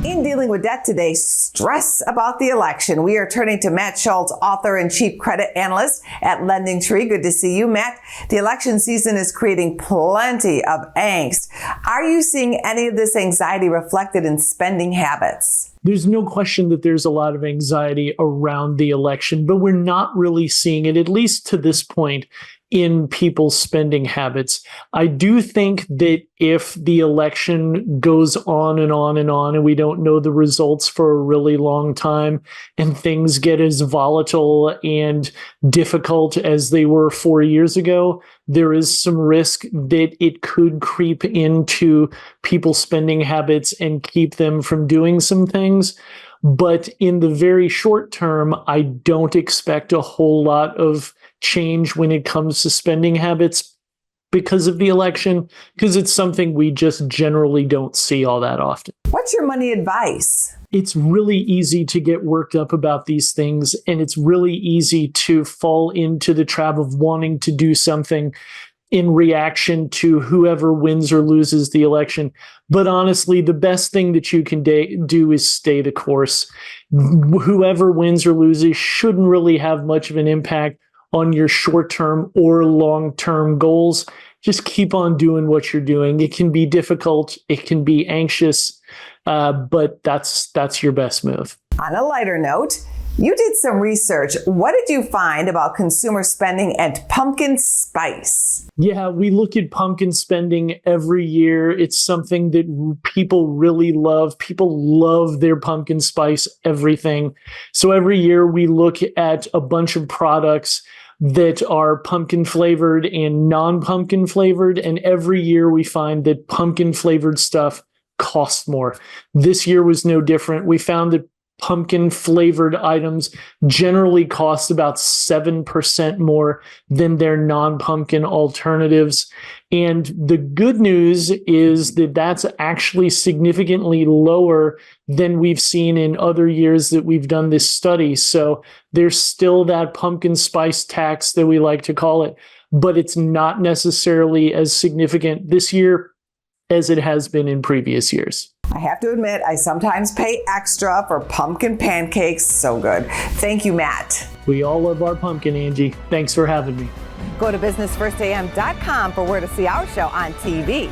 In Dealing with Debt today, stress about the election. We are turning to Matt Schulz, author and chief credit analyst at LendingTree. Good to see you, Matt. The election season is creating plenty of angst. Are you seeing any of this anxiety reflected in spending habits? There's no question that there's a lot of anxiety around the election, but we're not really seeing it, at least to this point, in people's spending habits. I do think that if the election goes on and on and on, and we don't know the results for a really long time, and things get as volatile and difficult as they were 4 years ago, there is some risk that it could creep into people's spending habits and keep them from doing some things. But in the very short term, I don't expect a whole lot of change when it comes to spending habits because of the election, because it's something we just generally don't see all that often. What's your money advice? It's really easy to get worked up about these things, and it's really easy to fall into the trap of wanting to do something in reaction to whoever wins or loses the election. But honestly, the best thing that you can do is stay the course. Whoever wins or loses shouldn't really have much of an impact on your short-term or long-term goals. Just keep on doing what you're doing. It can be difficult, it can be anxious, but that's your best move. On a lighter note, you did some research. What did you find about consumer spending and pumpkin spice? Yeah, we look at pumpkin spending every year. It's something that people really love. People love their pumpkin spice everything. So every year we look at a bunch of products that are pumpkin flavored and non-pumpkin flavored. And every year we find that pumpkin flavored stuff costs more. This year was no different. We found that pumpkin flavored items generally cost about 7% more than their non-pumpkin alternatives. And the good news is that that's actually significantly lower than we've seen in other years that we've done this study. So there's still that pumpkin spice tax that we like to call it, but it's not necessarily as significant this year as it has been in previous years. I have to admit, I sometimes pay extra for pumpkin pancakes. So good. Thank you, Matt. We all love our pumpkin, Angie. Thanks for having me. Go to businessfirstam.com for where to see our show on TV.